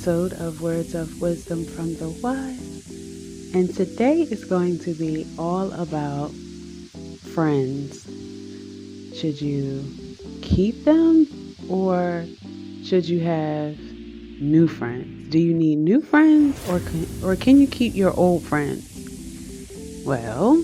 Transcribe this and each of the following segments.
episode of Words of Wisdom from the Wise. And today is going to be all about friends. Should you keep them or should you have new friends? Do you need new friends or can you keep your old friends? Well,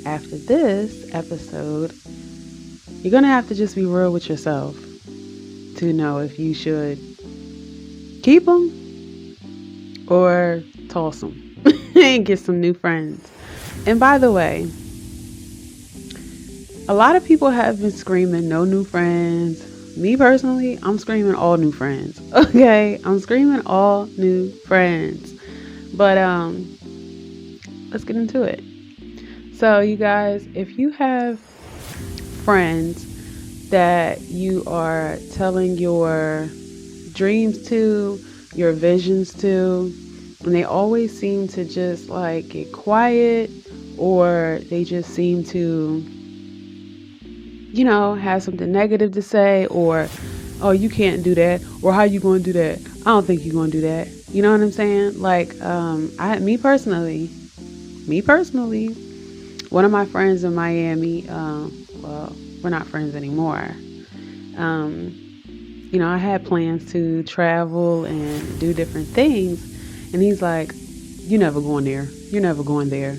after this episode, you're going to have to just be real with yourself to know if you should keep them or toss them and get some new friends. And by the way, a lot of people have been screaming no new friends. Me personally, I'm screaming all new friends. Okay, I'm screaming all new friends. But let's get into it. So you guys, if you have friends that you are telling your dreams to, your visions to, and they always seem to just like get quiet, or they just seem to, have something negative to say, or, oh, you can't do that, or how you going to do that? I don't think you're going to do that. You know what I'm saying? Like, me personally, one of my friends in Miami, well, we're not friends anymore. I had plans to travel and do different things. And he's like, you never going there. You're never going there.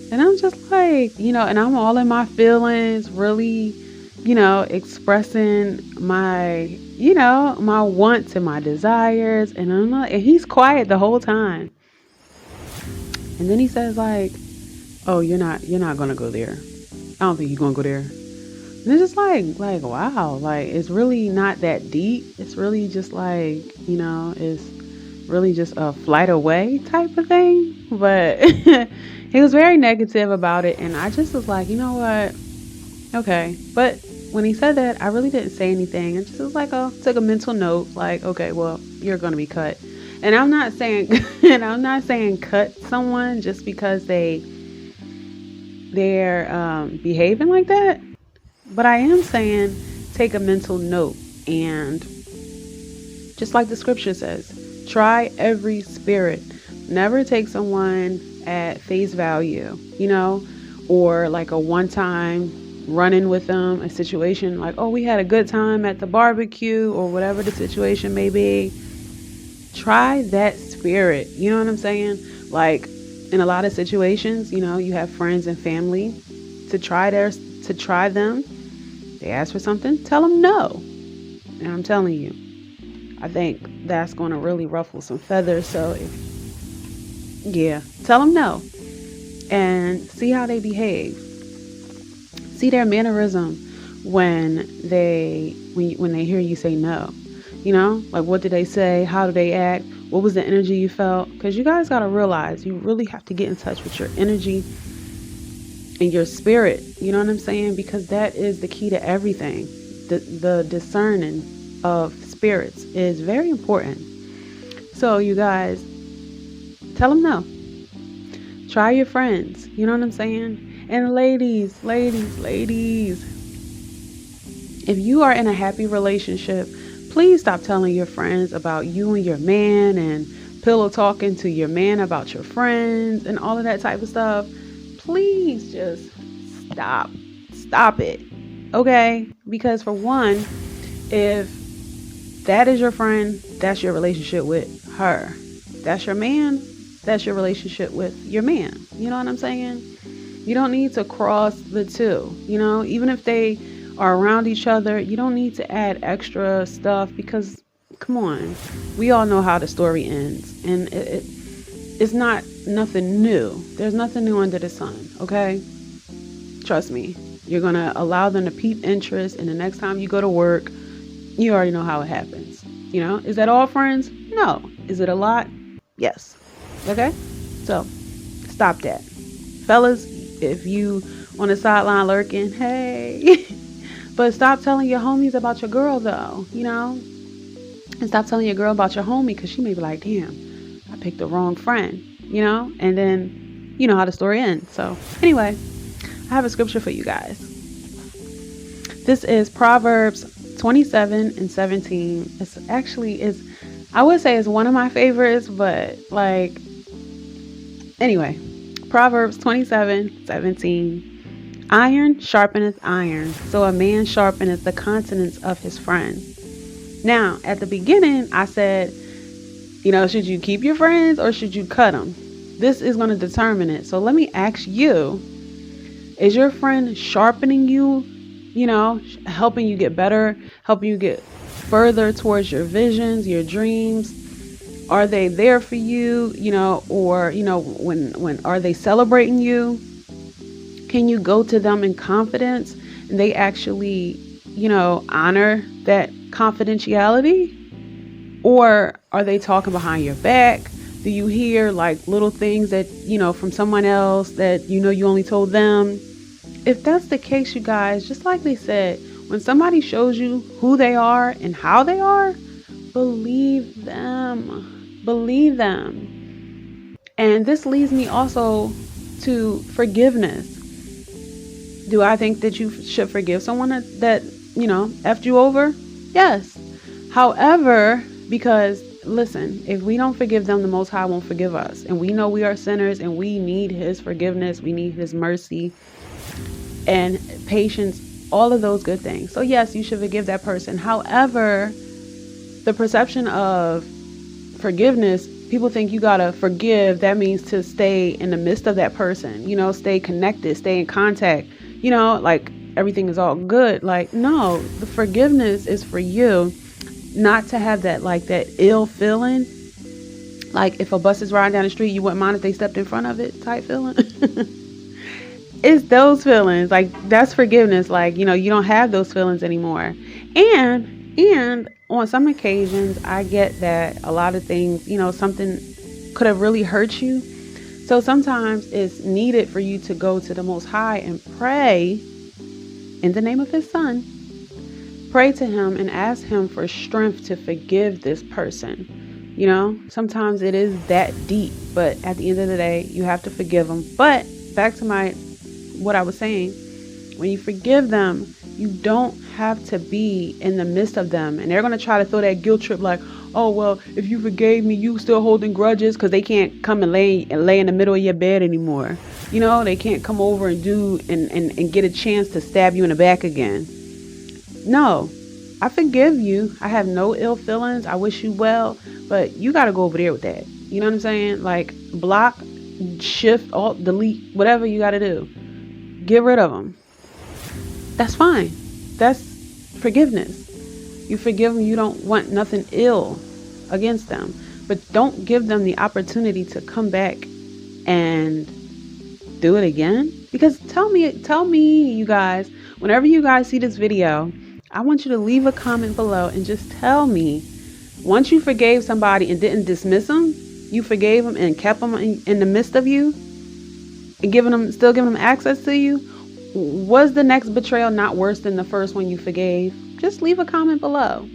And I'm just like, and I'm all in my feelings, really, expressing my, my wants and my desires. And and he's quiet the whole time. And then he says like, oh, you're not going to go there. I don't think you're going to go there. And it's just like, wow, like, it's really not that deep. It's really just like, it's really just a flight away type of thing. But he was very negative about it. And I just was like, you know what? Okay. But when he said that, I really didn't say anything. I just was like, took a mental note. Like, okay, well, you're going to be cut. And I'm not saying, cut someone just because they're behaving like that. But I am saying take a mental note, and just like the scripture says, try every spirit. Never take someone at face value, or like a one-time run-in with them, a situation like, oh, we had a good time at the barbecue or whatever the situation may be. Try that spirit. You know what I'm saying? Like, in a lot of situations, you have friends and family to try them. They ask for something, tell them no. And I'm telling you, I think that's going to really ruffle some feathers. So tell them no and see how they behave. See their mannerism when they hear you say no. Like, what did they say? How do they act? What was the energy you felt? Because you guys got to realize you really have to get in touch with your energy and your spirit. You know what I'm saying? Because that is the key to everything. The discerning of spirits is very important. So you guys, tell them no. Try your friends. You know what I'm saying? And ladies, if you are in a happy relationship, please stop telling your friends about you and your man and pillow talking to your man about your friends and all of that type of stuff. Please just stop it. Okay? Because for one, if that is your friend, that's your relationship with her. That's your man, that's your relationship with your man. You know what I'm saying? You don't need to cross the two. Even if they are around each other, you don't need to add extra stuff, because come on, we all know how the story ends, and it's not nothing new. There's nothing new under the sun. Okay, trust me. You're gonna allow them to peep interest, and the next time you go to work, you already know how it happens. Is that all friends? No. Is it a lot? Yes. Okay, so stop that, fellas. If you on the sideline lurking, hey. But stop telling your homies about your girl, though, and stop telling your girl about your homie, because she may be like, damn, I picked the wrong friend, and then you know how the story ends. So anyway, I have a scripture for you guys. This is Proverbs 27:17. It's I would say it's one of my favorites, but like, anyway, Proverbs 27:17. Iron sharpeneth iron, so a man sharpeneth the countenance of his friend. Now, at the beginning, I said, should you keep your friends or should you cut them? This is going to determine it. So let me ask you, is your friend sharpening you, helping you get better, helping you get further towards your visions, your dreams? Are they there for you, or, when are they celebrating you? Can you go to them in confidence and they actually, honor that confidentiality? Or are they talking behind your back? Do you hear like little things that, from someone else that, you only told them? If that's the case, you guys, just like they said, when somebody shows you who they are and how they are, believe them. Believe them. And this leads me also to forgiveness. Do I think that you should forgive someone that effed you over? Yes. However, because listen, if we don't forgive them, the Most High won't forgive us. And we know we are sinners and we need His forgiveness. We need His mercy and patience, all of those good things. So yes, you should forgive that person. However, the perception of forgiveness, people think you gotta forgive. That means to stay in the midst of that person, stay connected, stay in contact, like everything is all good. Like, no, the forgiveness is for you. Not to have that, like that ill feeling. Like if a bus is riding down the street, you wouldn't mind if they stepped in front of it type feeling. It's those feelings. Like that's forgiveness. Like, you don't have those feelings anymore. And on some occasions, I get that a lot of things, something could have really hurt you. So sometimes it's needed for you to go to the Most High and pray in the name of His Son. Pray to Him and ask Him for strength to forgive this person. Sometimes it is that deep, but at the end of the day, you have to forgive them. But back to what I was saying, when you forgive them, you don't have to be in the midst of them. And they're going to try to throw that guilt trip like, oh, well, if you forgave me, you still holding grudges, because they can't come and lay in the middle of your bed anymore. They can't come over and and get a chance to stab you in the back again. No, I forgive you. I have no ill feelings. I wish you well, but you got to go over there with that. You know what I'm saying? Like block, shift, alt, delete, whatever you got to do. Get rid of them. That's fine. That's forgiveness. You forgive them. You don't want nothing ill against them, but don't give them the opportunity to come back and do it again. Because tell me, you guys, whenever you guys see this video, I want you to leave a comment below and just tell me, once you forgave somebody and didn't dismiss them, you forgave them and kept them in the midst of you and still giving them access to you, was the next betrayal not worse than the first one you forgave? Just leave a comment below.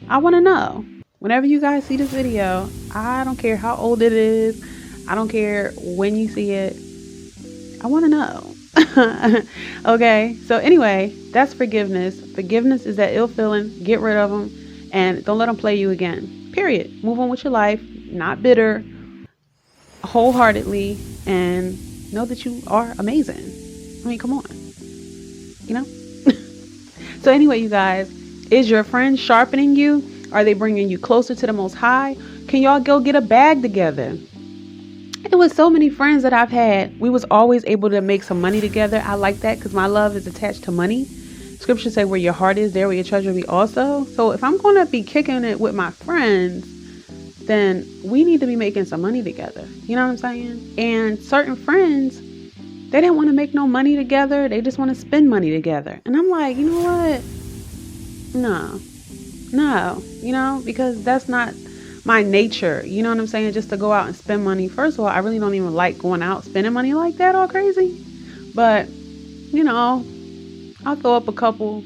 I want to know. Whenever you guys see this video, I don't care how old it is. I don't care when you see it. I want to know. Okay, so anyway, that's forgiveness. Forgiveness is that ill feeling. Get rid of them and don't let them play you again. Period. Move on with your life, not bitter, wholeheartedly, and know that you are amazing. I mean, come on. So anyway, you guys, is your friend sharpening you? Are they bringing you closer to the Most High? Can y'all go get a bag together? It was so many friends that I've had. We was always able to make some money together. I like that because my love is attached to money. Scripture say where your heart is, there will your treasure be also. So if I'm going to be kicking it with my friends, then we need to be making some money together. You know what I'm saying? And certain friends, they didn't want to make no money together. They just want to spend money together. And I'm like, you know what? No, because that's not my nature. You know what I'm saying? Just to go out and spend money. First of all, I really don't even like going out spending money like that all crazy. But, I'll throw up a couple,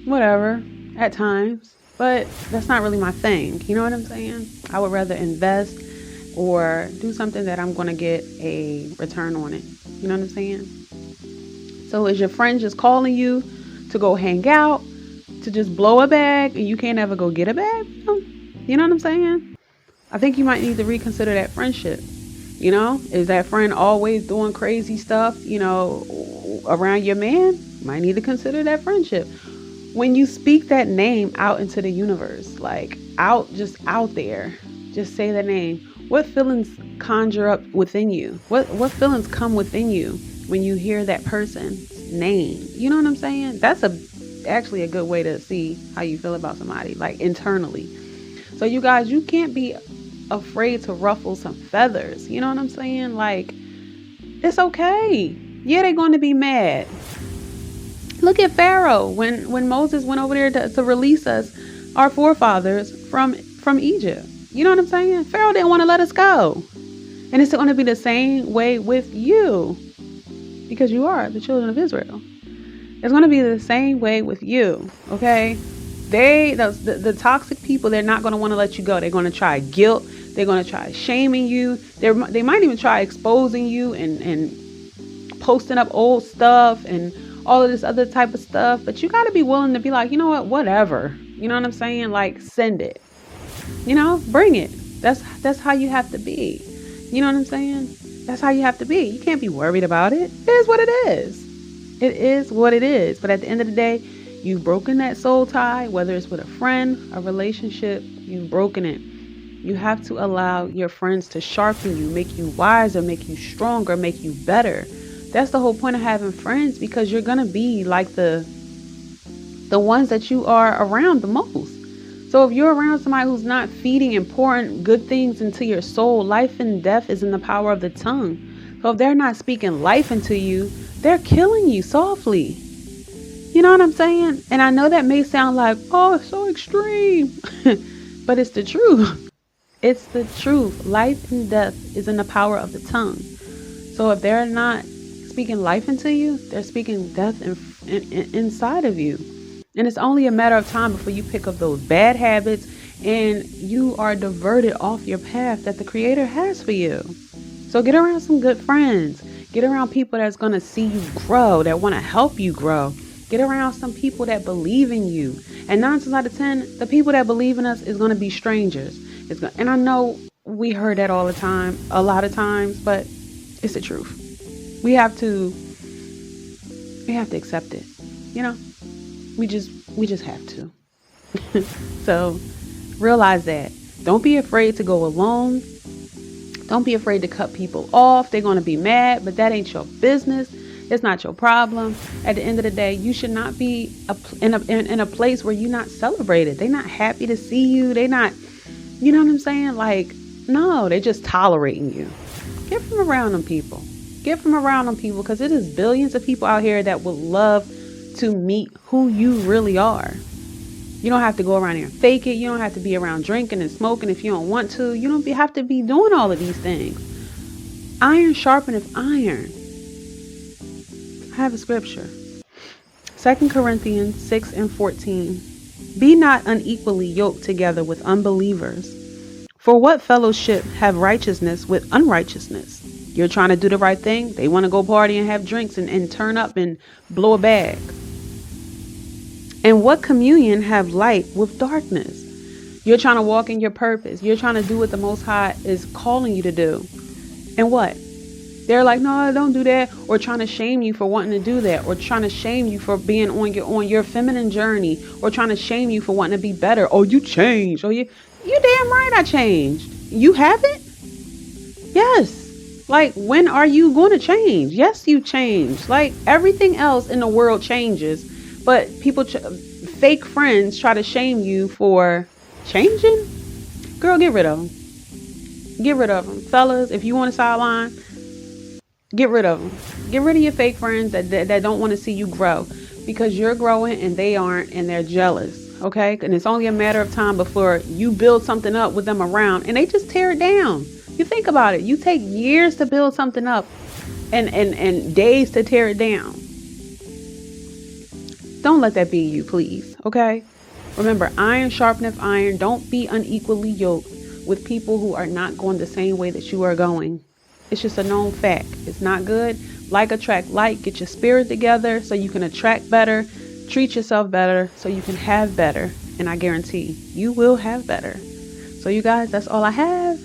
whatever, at times. But that's not really my thing. You know what I'm saying? I would rather invest or do something that I'm going to get a return on it. You know what I'm saying? So is your friend just calling you to go hang out, to just blow a bag, and you can't ever go get a bag? You know what I'm saying? I think you might need to reconsider that friendship. Is that friend always doing crazy stuff, around your man? You might need to consider that friendship. When you speak that name out into the universe, like just out there, just say the name. What feelings conjure up within you? What feelings come within you when you hear that person's name? You know what I'm saying? That's actually a good way to see how you feel about somebody, like internally. So you guys, you can't be afraid to ruffle some feathers. You know what I'm saying? Like, it's okay. Yeah, they're going to be mad. Look at Pharaoh when Moses went over there to release us, our forefathers, from Egypt. You know what I'm saying? Pharaoh didn't want to let us go. And it's going to be the same way with you, because you are the children of Israel. It's going to be the same way with you. Okay? The toxic people, they're not going to want to let you go. They're going to try guilt. They're going to try shaming you. They might even try exposing you and posting up old stuff and all of this other type of stuff. But you got to be willing to be like, you know what, whatever. You know what I'm saying? Like, send it. Bring it. That's how you have to be. You know what I'm saying? That's how you have to be. You can't be worried about it. It is what it is. It is what it is. But at the end of the day, you've broken that soul tie, whether it's with a friend, a relationship, you've broken it. You have to allow your friends to sharpen you, make you wiser, make you stronger, make you better. That's the whole point of having friends, because you're going to be like the ones that you are around the most. So if you're around somebody who's not feeding important good things into your soul, life and death is in the power of the tongue. So if they're not speaking life into you, they're killing you softly. You know what I'm saying? And I know that may sound like, oh, it's so extreme, but it's the truth. It's the truth. Life and death is in the power of the tongue. So if they're not speaking life into you, they're speaking death inside of you. And it's only a matter of time before you pick up those bad habits and you are diverted off your path that the Creator has for you. So get around some good friends. Get around people that's going to see you grow, that want to help you grow. Get around some people that believe in you. And 9 times out of 10, the people that believe in us is going to be strangers. And I know we heard that all the time, a lot of times, but it's the truth. We have to accept it. We just have to. So realize that. Don't be afraid to go alone. Don't be afraid to cut people off. They're going to be mad, but that ain't your business. It's not your problem. At the end of the day, you should not be in a place where you're not celebrated. They're not happy to see you. They're not, you know what I'm saying? Like, no, they're just tolerating you. Get from around them people. Get from around them people, because it is billions of people out here that would love to meet who you really are. You don't have to go around here and fake it. You don't have to be around drinking and smoking if you don't want to. You don't have to be doing all of these things. Iron sharpeneth iron. I have a scripture. 2 Corinthians 6:14. Be not unequally yoked together with unbelievers. For what fellowship have righteousness with unrighteousness? You're trying to do the right thing. They want to go party and have drinks and turn up and blow a bag. And what communion have light with darkness? You're trying to walk in your purpose. You're trying to do what the Most High is calling you to do. And what? They're like, no, don't do that. Or trying to shame you for wanting to do that. Or trying to shame you for being on your feminine journey. Or trying to shame you for wanting to be better. Oh, you changed. Oh, you damn right I changed. You haven't? Yes. Like, when are you going to change? Yes, you change. Like, everything else in the world changes. But people, fake friends, try to shame you for changing. Girl, get rid of them. Get rid of them. Fellas, if you want a sideline, get rid of them. Get rid of your fake friends that don't want to see you grow, because you're growing and they aren't, and they're jealous. Okay? And it's only a matter of time before you build something up with them around and they just tear it down. You think about it. You take years to build something up and days to tear it down. Don't let that be you, please. Okay? Remember, iron sharpeneth iron. Don't be unequally yoked with people who are not going the same way that you are going. It's just a known fact. It's not good. Like attract like. Get your spirit together so you can attract better. Treat yourself better so you can have better. And I guarantee you will have better. So you guys, that's all I have.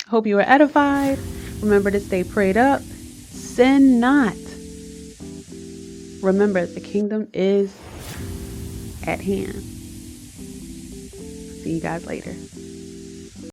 Hope you were edified. Remember to stay prayed up. Sin not. Remember, the kingdom is at hand. See you guys later.